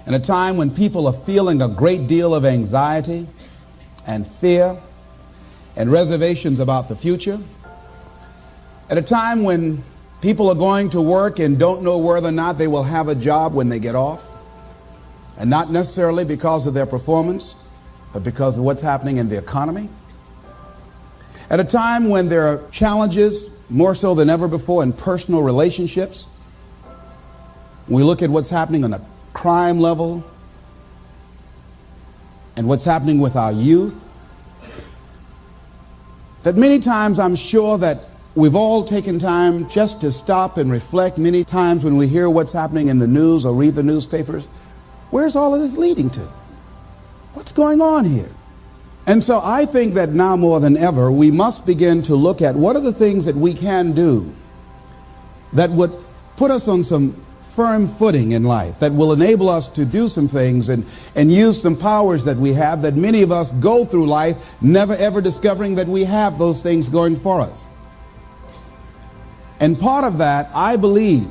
In a time when people are feeling a great deal of anxiety and fear and reservations about the future, at a time when people are going to work and don't know whether or not they will have a job when they get off, and not necessarily because of their performance, but because of what's happening in the economy. At a time when there are challenges, more so than ever before, in personal relationships. When we look at what's happening on the crime level and what's happening with our youth, that many times I'm sure that we've all taken time just to stop and reflect. Many times when we hear what's happening in the news or read the newspapers, where's all of this leading to? What's going on here? And so I think that now more than ever, we must begin to look at what are the things that we can do that would put us on some firm footing in life, that will enable us to do some things and use some powers that we have, that many of us go through life never ever discovering that we have those things going for us. And part of that, I believe,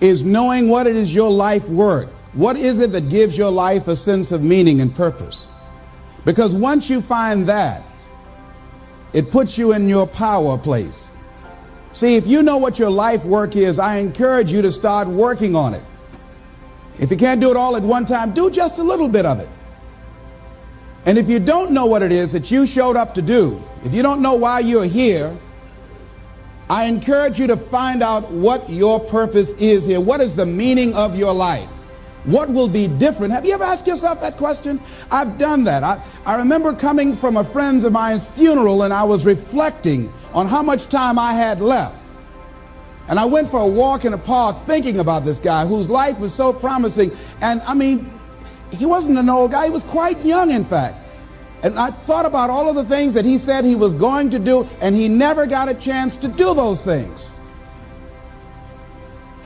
is knowing what it is your life worth. What is it that gives your life a sense of meaning and purpose? Because once you find that, it puts you in your power place. See, if you know what your life work is, I encourage you to start working on it. If you can't do it all at one time, do just a little bit of it. And if you don't know what it is that you showed up to do, if you don't know why you're here, I encourage you to find out what your purpose is here. What is the meaning of your life? What will be different? Have you ever asked yourself that question? I've done that. I remember coming from a friend of mine's funeral, and I was reflecting on how much time I had left. And I went for a walk in a park thinking about this guy whose life was so promising. And I mean, he wasn't an old guy. He was quite young, in fact. And I thought about all of the things that he said he was going to do, and he never got a chance to do those things.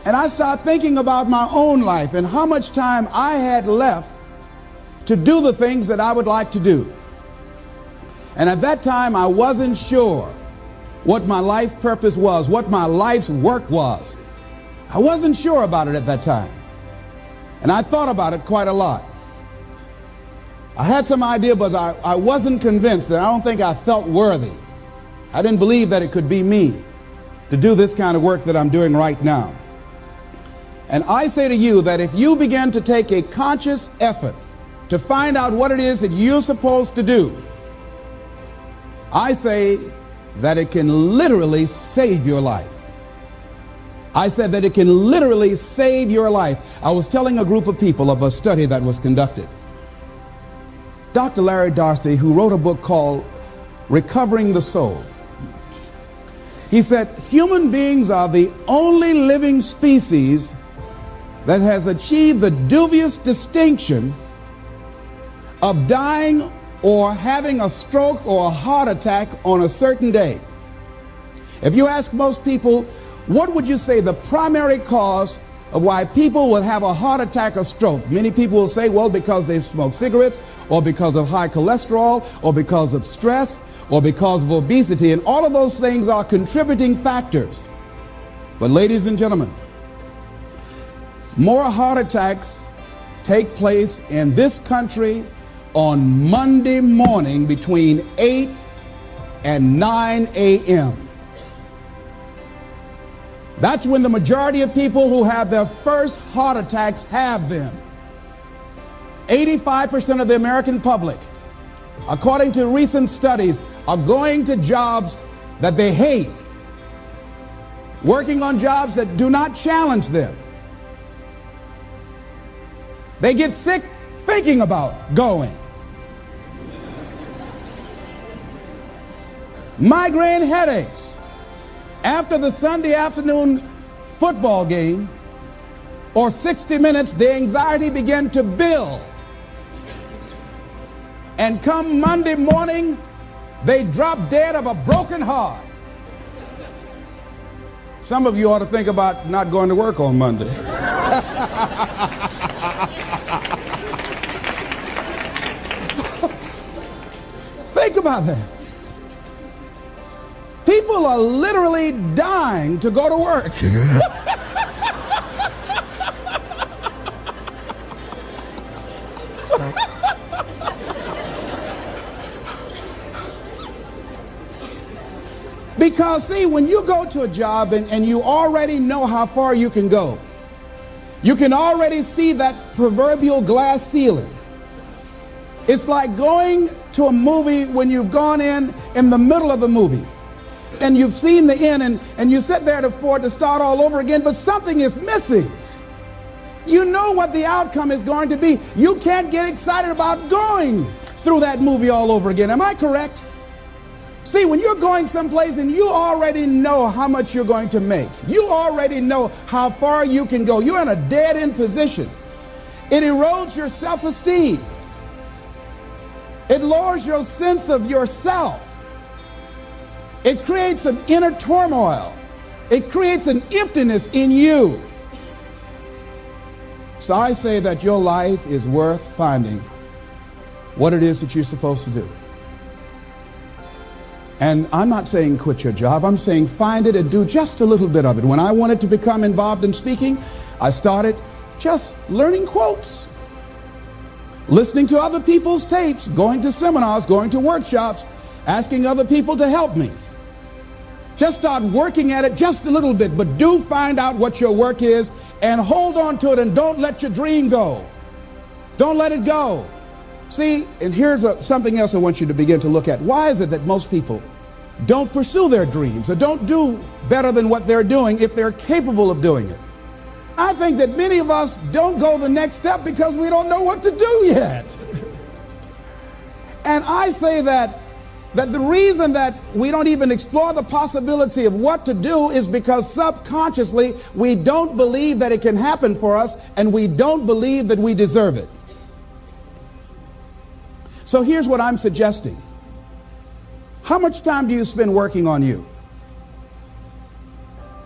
And I started thinking about my own life and how much time I had left to do the things that I would like to do. And at that time, I wasn't sure what my life purpose was, what my life's work was. I wasn't sure about it at that time. And I thought about it quite a lot. I had some idea, but I wasn't convinced, and I don't think I felt worthy. I didn't believe that it could be me to do this kind of work that I'm doing right now. And I say to you that if you begin to take a conscious effort to find out what it is that you're supposed to do, I say that it can literally save your life. I said that it can literally save your life. I was telling a group of people of a study that was conducted. Dr. Larry Darcy, who wrote a book called Recovering the Soul, he said, human beings are the only living species that has achieved the dubious distinction of dying or having a stroke or a heart attack on a certain day. If you ask most people, what would you say the primary cause of why people will have a heart attack or stroke? Many people will say, well, because they smoke cigarettes, or because of high cholesterol, or because of stress, or because of obesity. And all of those things are contributing factors. But ladies and gentlemen, more heart attacks take place in this country on Monday morning between 8 and 9 a.m. That's when the majority of people who have their first heart attacks have them. 85% of the American public, according to recent studies, are going to jobs that they hate, working on jobs that do not challenge them. They get sick thinking about going. Migraine headaches after the Sunday afternoon football game or 60 minutes, the anxiety began to build. And come Monday morning, they drop dead of a broken heart. Some of you ought to think about not going to work on Monday. Think about that. People are literally dying to go to work. Because, see, when you go to a job and you already know how far you can go, you can already see that proverbial glass ceiling. It's like going to a movie when you've gone in the middle of the movie and you've seen the end and you sit there to start all over again, but something is missing. You know what the outcome is going to be. You can't get excited about going through that movie all over again. Am I correct? See, when you're going someplace and you already know how much you're going to make, you already know how far you can go, you're in a dead-end position. It erodes your self-esteem. It lowers your sense of yourself. It creates an inner turmoil. It creates an emptiness in you. So I say that your life is worth finding what it is that you're supposed to do. And I'm not saying quit your job. I'm saying find it and do just a little bit of it. When I wanted to become involved in speaking, I started just learning quotes, listening to other people's tapes, going to seminars, going to workshops, asking other people to help me. Just start working at it just a little bit, but do find out what your work is and hold on to it and don't let your dream go. Don't let it go. See, and here's something else I want you to begin to look at. Why is it that most people don't pursue their dreams or don't do better than what they're doing if they're capable of doing it? I think that many of us don't go the next step because we don't know what to do yet. And I say that the reason that we don't even explore the possibility of what to do is because subconsciously we don't believe that it can happen for us and we don't believe that we deserve it. So here's what I'm suggesting. How much time do you spend working on you?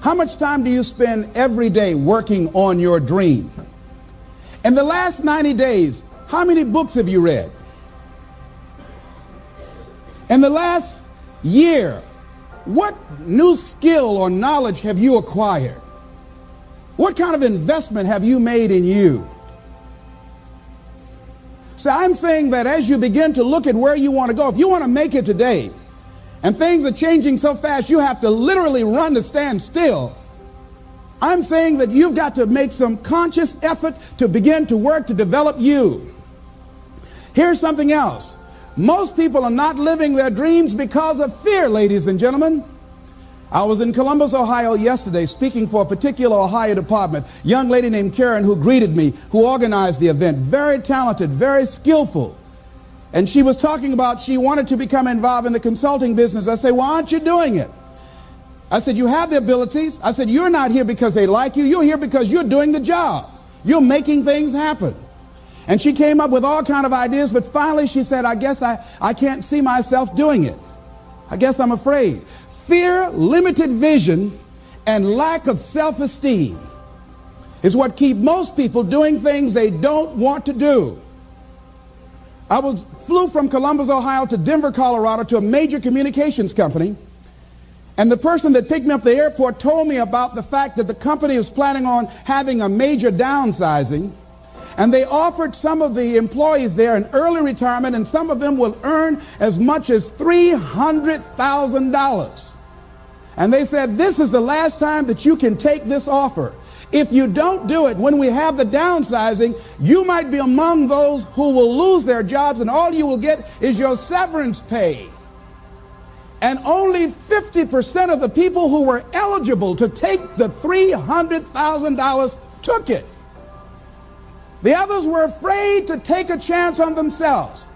How much time do you spend every day working on your dream? In the last 90 days, how many books have you read? In the last year, what new skill or knowledge have you acquired? What kind of investment have you made in you? So I'm saying that as you begin to look at where you want to go, if you want to make it today, and things are changing so fast you have to literally run to stand still, I'm saying that you've got to make some conscious effort to begin to work to develop you. Here's something else. Most people are not living their dreams because of fear, ladies and gentlemen. I was in Columbus, Ohio yesterday speaking for a particular Ohio department. Young lady named Karen who greeted me, who organized the event. Very talented, very skillful. And she was talking about she wanted to become involved in the consulting business. I said, why aren't you doing it? I said, you have the abilities. I said, you're not here because they like you. You're here because you're doing the job. You're making things happen. And she came up with all kind of ideas, but finally she said, I guess I can't see myself doing it. I guess I'm afraid. Fear, limited vision, and lack of self-esteem is what keep most people doing things they don't want to do. I flew from Columbus, Ohio to Denver, Colorado to a major communications company. And the person that picked me up at the airport told me about the fact that the company was planning on having a major downsizing. And they offered some of the employees there an early retirement, and some of them will earn as much as $300,000. And they said, this is the last time that you can take this offer. If you don't do it, when we have the downsizing, you might be among those who will lose their jobs, and all you will get is your severance pay. And only 50% of the people who were eligible to take the $300,000 took it. The others were afraid to take a chance on themselves.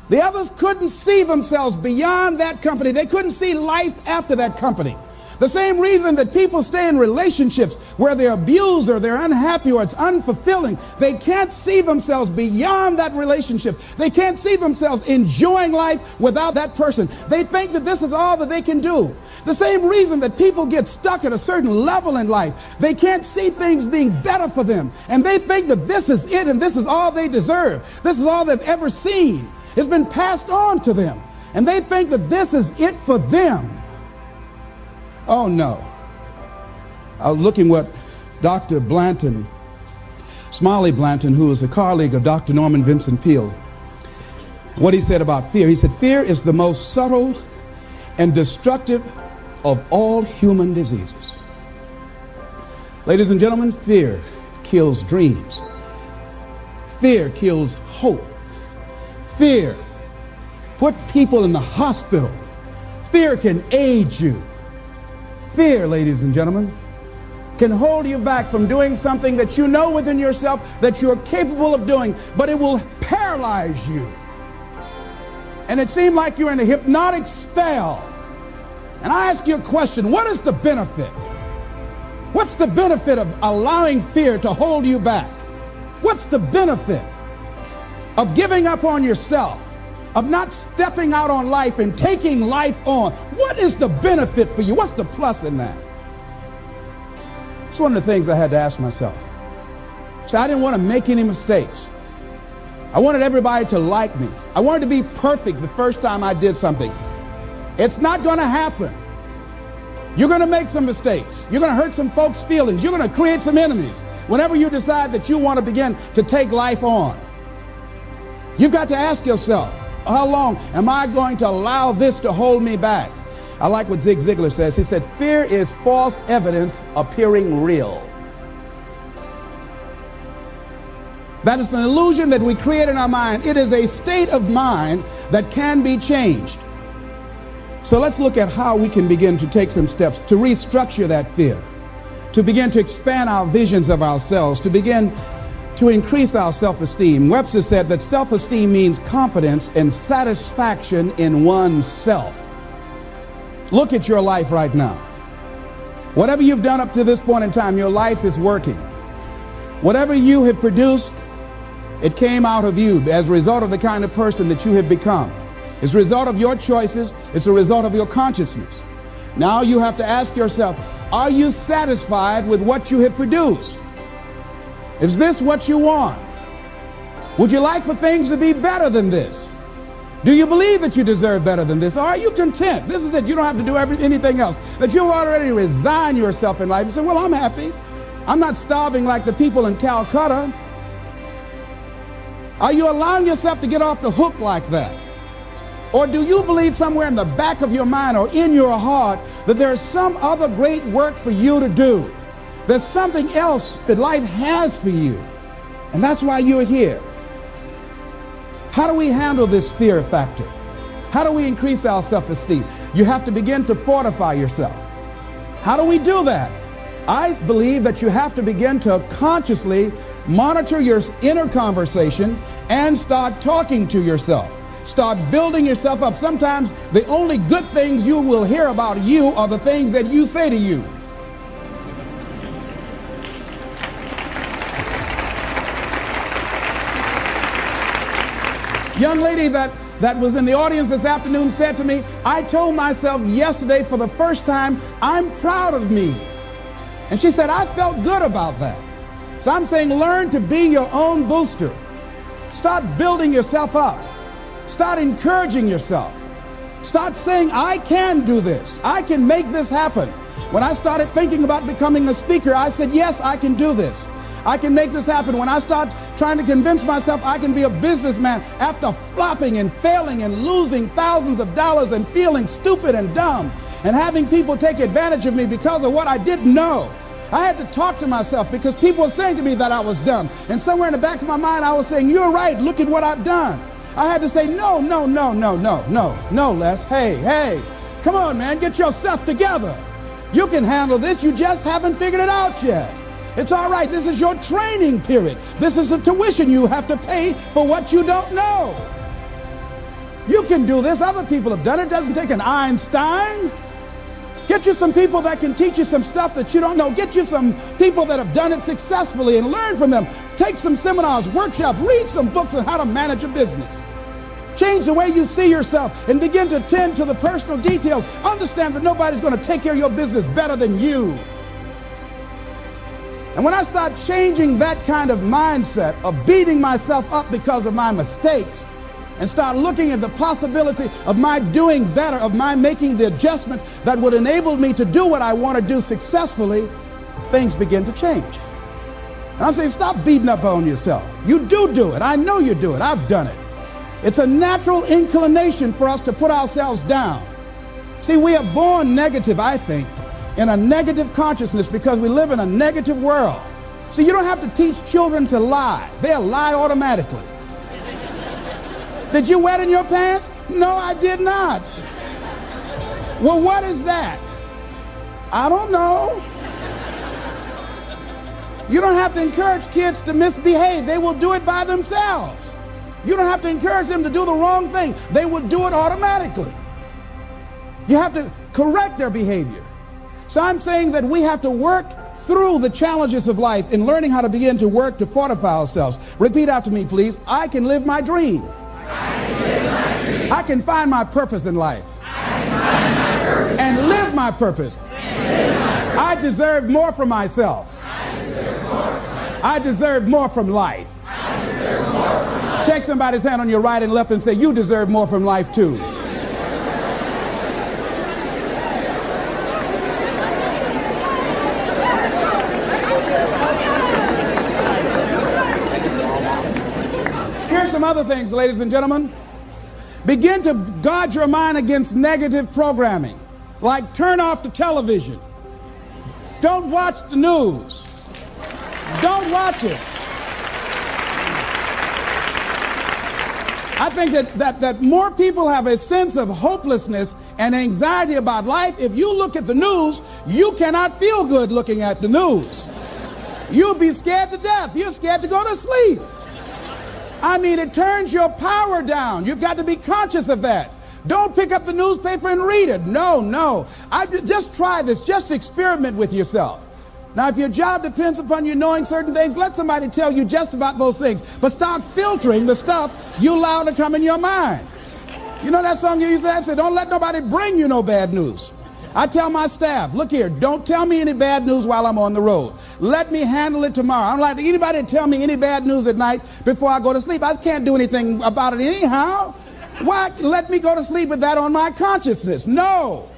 The others couldn't see themselves beyond that company. They couldn't see life after that company. The same reason that people stay in relationships where they're abused or they're unhappy or it's unfulfilling. They can't see themselves beyond that relationship. They can't see themselves enjoying life without that person. They think that this is all that they can do. The same reason that people get stuck at a certain level in life. They can't see things being better for them. And they think that this is it and this is all they deserve. This is all they've ever seen. It's been passed on to them. And they think that this is it for them. Oh, no. I was looking what Dr. Blanton, Smiley Blanton, who is a colleague of Dr. Norman Vincent Peale, what he said about fear. He said, fear is the most subtle and destructive of all human diseases. Ladies and gentlemen, fear kills dreams. Fear kills hope. Fear put people in the hospital. Fear can age you. Fear, ladies and gentlemen, can hold you back from doing something that you know within yourself that you're capable of doing, but it will paralyze you. And it seemed like you're in a hypnotic spell. And I ask you a question, what is the benefit? What's the benefit of allowing fear to hold you back? What's the benefit of giving up on yourself, of not stepping out on life and taking life on? What is the benefit for you? What's the plus in that? It's one of the things I had to ask myself. So I didn't want to make any mistakes. I wanted everybody to like me. I wanted to be perfect the first time I did something. It's not going to happen. You're going to make some mistakes. You're going to hurt some folks' feelings. You're going to create some enemies whenever you decide that you want to begin to take life on. You've got to ask yourself, how long am I going to allow this to hold me back? I like what Zig Ziglar says. He said, fear is false evidence appearing real. That is an illusion that we create in our mind. It is a state of mind that can be changed. So let's look at how we can begin to take some steps to restructure that fear, to begin to expand our visions of ourselves, to begin to increase our self-esteem. Webster said that self-esteem means confidence and satisfaction in oneself. Look at your life right now. Whatever you've done up to this point in time, your life is working. Whatever you have produced, it came out of you as a result of the kind of person that you have become. It's a result of your choices. It's a result of your consciousness. Now you have to ask yourself, are you satisfied with what you have produced? Is this what you want? Would you like for things to be better than this? Do you believe that you deserve better than this? Or are you content? This is it. You don't have to do anything else. That you already resign yourself in life and say, well, I'm happy. I'm not starving like the people in Calcutta. Are you allowing yourself to get off the hook like that? Or do you believe somewhere in the back of your mind or in your heart that there's some other great work for you to do? There's something else that life has for you. And that's why you're here. How do we handle this fear factor? How do we increase our self-esteem? You have to begin to fortify yourself. How do we do that? I believe that you have to begin to consciously monitor your inner conversation and start talking to yourself. Start building yourself up. Sometimes the only good things you will hear about you are the things that you say to you. Young lady that was in the audience this afternoon said to me, I told myself yesterday for the first time, I'm proud of me. And she said, I felt good about that. So I'm saying learn to be your own booster. Start building yourself up. Start encouraging yourself. Start saying, I can do this. I can make this happen. When I started thinking about becoming a speaker, I said, yes, I can do this. I can make this happen. When I start trying to convince myself I can be a businessman after flopping and failing and losing thousands of dollars and feeling stupid and dumb and having people take advantage of me because of what I didn't know, I had to talk to myself because people were saying to me that I was dumb. And somewhere in the back of my mind, I was saying, you're right. Look at what I've done. I had to say, no, Les. Hey, come on, man. Get yourself together. You can handle this. You just haven't figured it out yet. It's all right. This is your training period. This is the tuition you have to pay for what you don't know. You can do this. Other people have done it. It doesn't take an Einstein. Get you some people that can teach you some stuff that you don't know. Get you some people that have done it successfully and learn from them. Take some seminars, workshops, read some books on how to manage a business. Change the way you see yourself and begin to tend to the personal details. Understand that nobody's going to take care of your business better than you. And when I start changing that kind of mindset of beating myself up because of my mistakes and start looking at the possibility of my doing better, of my making the adjustment that would enable me to do what I want to do successfully, things begin to change. And I'm saying, stop beating up on yourself. You do it. I know you do it. I've done it. It's a natural inclination for us to put ourselves down. See, we are born negative, I think, in a negative consciousness because we live in a negative world. See, you don't have to teach children to lie. They'll lie automatically. Did you wet in your pants? No, I did not. Well, what is that? I don't know. You don't have to encourage kids to misbehave. They will do it by themselves. You don't have to encourage them to do the wrong thing. They will do it automatically. You have to correct their behavior. So I'm saying that we have to work through the challenges of life in learning how to begin to work to fortify ourselves. Repeat after me, please. I can live my dream. I can find my purpose in life. And live my purpose. I deserve more from myself. I deserve more from life. Shake somebody's hand on your right and left and say, you deserve more from life too. Here's some other things, ladies and gentlemen. Begin to guard your mind against negative programming, like turn off the television. Don't watch the news. Don't watch it. I think that more people have a sense of hopelessness and anxiety about life. If you look at the news, you cannot feel good looking at the news. You'll be scared to death. You're scared to go to sleep. I mean, it turns your power down. You've got to be conscious of that. Don't pick up the newspaper and read it. No. Just try this. Just experiment with yourself. Now, if your job depends upon you knowing certain things, let somebody tell you just about those things. But start filtering the stuff you allow to come in your mind. You know that song you used to have? Say, don't let nobody bring you no bad news. I tell my staff, look here, don't tell me any bad news while I'm on the road. Let me handle it tomorrow. I don't like anybody to tell me any bad news at night before I go to sleep. I can't do anything about it anyhow. Why let me go to sleep with that on my consciousness? No,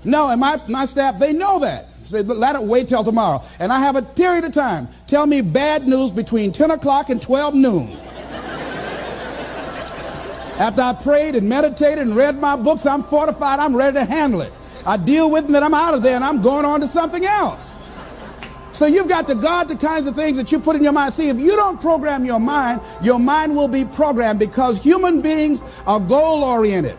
and my staff, they know that. Say, let it wait till tomorrow. And I have a period of time. Tell me bad news between 10 o'clock and 12 noon. After I prayed and meditated and read my books, I'm fortified, I'm ready to handle it. I deal with it, and then I'm out of there, and I'm going on to something else. So you've got to guard the kinds of things that you put in your mind. See, if you don't program your mind will be programmed, because human beings are goal-oriented.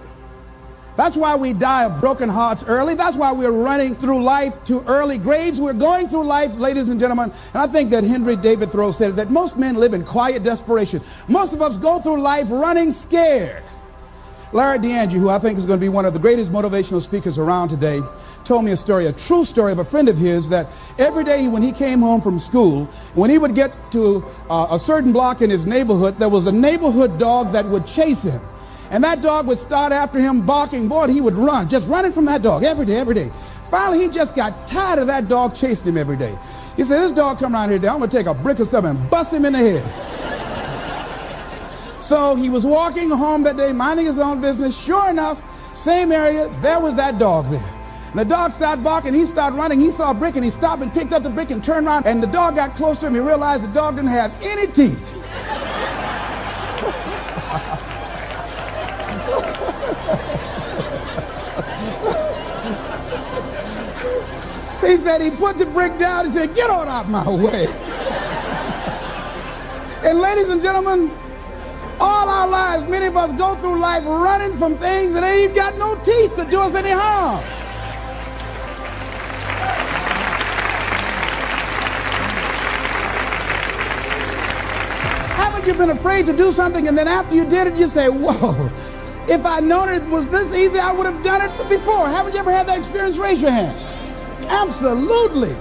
That's why we die of broken hearts early. That's why we're running through life to early graves. We're going through life, ladies and gentlemen, and I think that Henry David Thoreau said that most men live in quiet desperation. Most of us go through life running scared. Larry DeAngie, who I think is going to be one of the greatest motivational speakers around today, told me a true story of a friend of his, that every day when he came home from school, when he would get to a certain block in his neighborhood, there was a neighborhood dog that would chase him. And that dog would start after him barking. Boy, he would run, just running from that dog every day. Finally, he just got tired of that dog chasing him every day. He said, this dog come around here today, I'm going to take a brick or something and bust him in the head. So he was walking home that day, minding his own business. Sure enough, same area, there was that dog there. And the dog started barking, he started running, he saw a brick, and he stopped and picked up the brick and turned around, and the dog got close to him. He realized the dog didn't have any teeth. He said he put the brick down, he said, get on out my way. And ladies and gentlemen, all our lives, many of us go through life running from things that ain't got no teeth to do us any harm. Haven't you been afraid to do something, and then after you did it, you say, whoa, if I'd known it was this easy, I would have done it before. Haven't you ever had that experience? Raise your hand. Absolutely.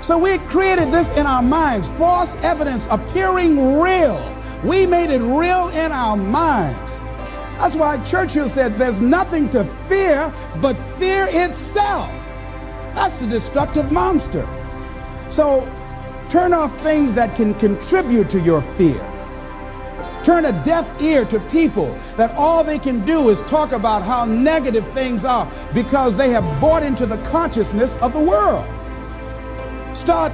So we created this in our minds, false evidence appearing real. We made it real in our minds. That's why Churchill said there's nothing to fear but fear itself. That's the destructive monster. So turn off things that can contribute to your fear. Turn a deaf ear to people that all they can do is talk about how negative things are because they have bought into the consciousness of the world. Start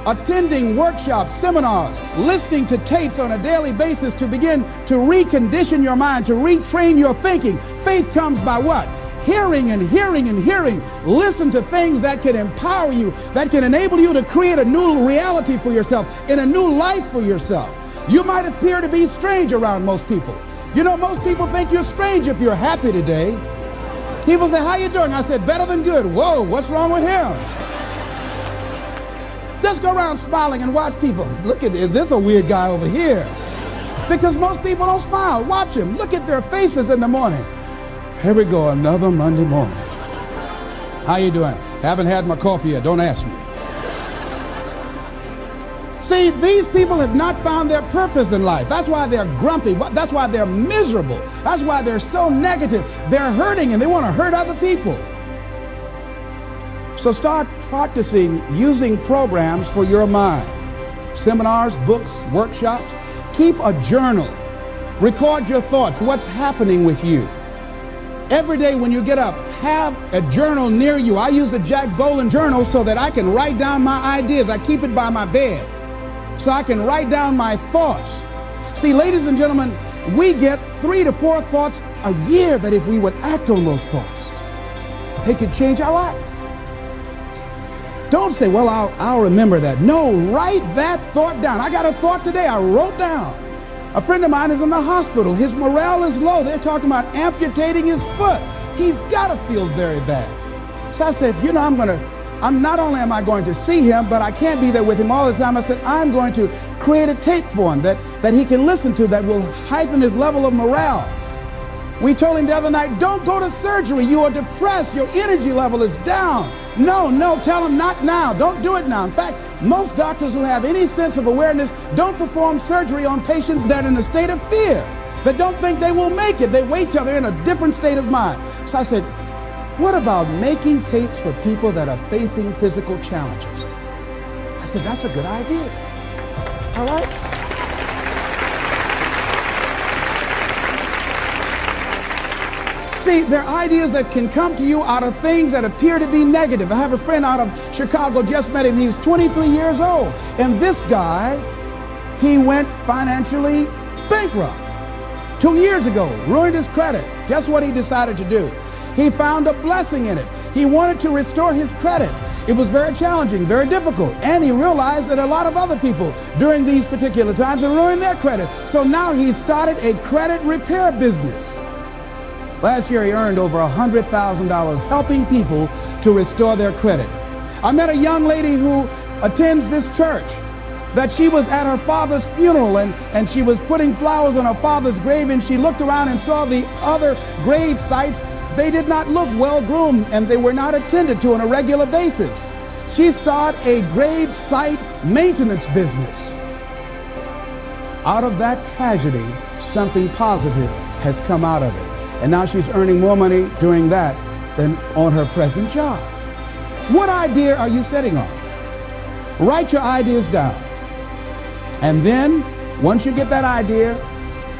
attending workshops, seminars, listening to tapes on a daily basis to begin to recondition your mind, to retrain your thinking. Faith comes by what? hearing and hearing and hearing. Listen to things that can empower you, that can enable you to create a new reality for yourself and a new life for yourself. You might appear to be strange around most people. You know, most people think you're strange if you're happy today. People say, how you doing? I said, better than good. Whoa, what's wrong with him? Just go around smiling and watch people. Look at this. Is this a weird guy over here? Because most people don't smile. Watch them. Look at their faces in the morning. Here we go, another Monday morning. How you doing? Haven't had my coffee yet. Don't ask me. See, these people have not found their purpose in life. That's why they're grumpy. That's why they're miserable. That's why they're so negative. They're hurting and they want to hurt other people. So start practicing using programs for your mind. Seminars, books, workshops. Keep a journal. Record your thoughts, what's happening with you. Every day when you get up, have a journal near you. I use a Jack Boland journal so that I can write down my ideas. I keep it by my bed so I can write down my thoughts. See, ladies and gentlemen, we get 3 to 4 thoughts a year that if we would act on those thoughts, they could change our life. Don't say, well, I'll remember that. No, write that thought down. I got a thought today I wrote down. A friend of mine is in the hospital. His morale is low. They're talking about amputating his foot. He's got to feel very bad. So I said, you know, I'm not only am I going to see him, but I can't be there with him all the time. I said, I'm going to create a tape for him that he can listen to that will heighten his level of morale. We told him the other night, don't go to surgery. You are depressed. Your energy level is down. No, tell him not now. Don't do it now. In fact, most doctors who have any sense of awareness don't perform surgery on patients that are in a state of fear, that don't think they will make it. They wait till they're in a different state of mind. So I said, what about making tapes for people that are facing physical challenges? I said, that's a good idea. All right? See, there are ideas that can come to you out of things that appear to be negative. I have a friend out of Chicago, just met him. He was 23 years old. And this guy, he went financially bankrupt 2 years ago, ruined his credit. Guess what he decided to do? He found a blessing in it. He wanted to restore his credit. It was very challenging, very difficult. And he realized that a lot of other people during these particular times have ruined their credit. So now he started a credit repair business. Last year, he earned over $100,000 helping people to restore their credit. I met a young lady who attends this church, that she was at her father's funeral and she was putting flowers on her father's grave, and she looked around and saw the other grave sites. They did not look well groomed and they were not attended to on a regular basis. She started a grave site maintenance business. Out of that tragedy, something positive has come out of it. And now she's earning more money doing that than on her present job. What idea are you setting on? Write your ideas down. And then, once you get that idea,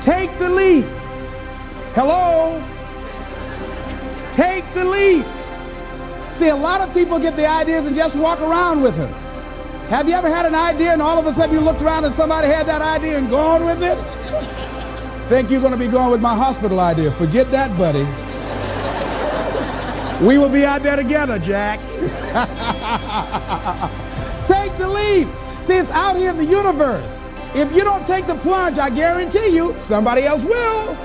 take the leap. Hello? Take the leap. See, a lot of people get the ideas and just walk around with them. Have you ever had an idea and all of a sudden you looked around and somebody had that idea and gone with it? Think you're going to be going with my hospital idea. Forget that, buddy. We will be out there together, Jack. Take the leap. See, it's out here in the universe. If you don't take the plunge, I guarantee you, somebody else will.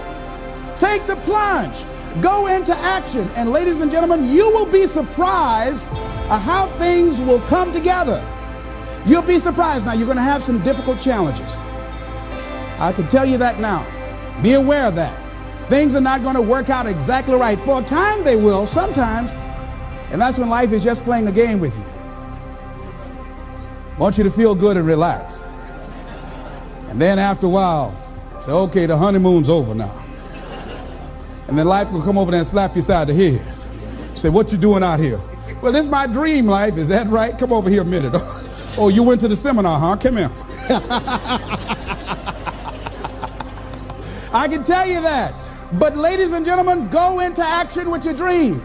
Take the plunge. Go into action. And ladies and gentlemen, you will be surprised at how things will come together. You'll be surprised. Now, you're going to have some difficult challenges. I can tell you that now. Be aware of that. Things are not going to work out exactly right. For a time they will, sometimes. And that's when life is just playing a game with you. I want you to feel good and relax. And then after a while, say, okay, the honeymoon's over now. And then life will come over there and slap you side the head. Say, what you doing out here? Well, this is my dream life. Is that right? Come over here a minute. Oh, you went to the seminar, huh? Come here. I can tell you that. But ladies and gentlemen, go into action with your dream.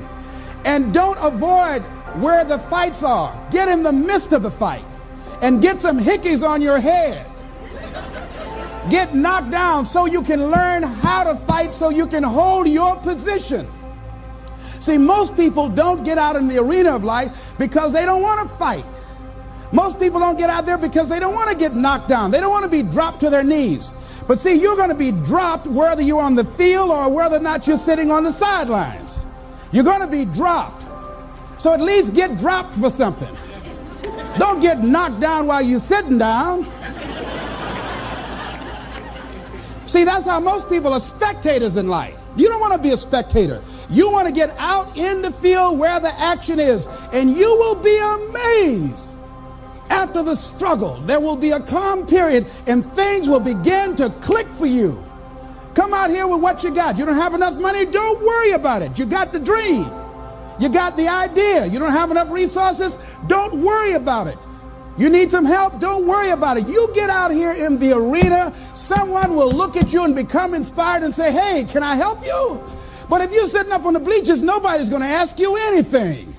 And don't avoid where the fights are. Get in the midst of the fight. And get some hickeys on your head. Get knocked down so you can learn how to fight, so you can hold your position. See, most people don't get out in the arena of life because they don't want to fight. Most people don't get out there because they don't want to get knocked down. They don't want to be dropped to their knees. But see, you're going to be dropped whether you're on the field or whether or not you're sitting on the sidelines. You're going to be dropped. So at least get dropped for something. Don't get knocked down while you're sitting down. See, that's how most people are spectators in life. You don't want to be a spectator. You want to get out in the field where the action is, and you will be amazed. After the struggle, there will be a calm period, and things will begin to click for you. Come out here with what you got. You don't have enough money? Don't worry about it. You got the dream. You got the idea. You don't have enough resources? Don't worry about it. You need some help? Don't worry about it. You get out here in the arena, someone will look at you and become inspired and say, hey, can I help you? But if you're sitting up on the bleachers, nobody's going to ask you anything.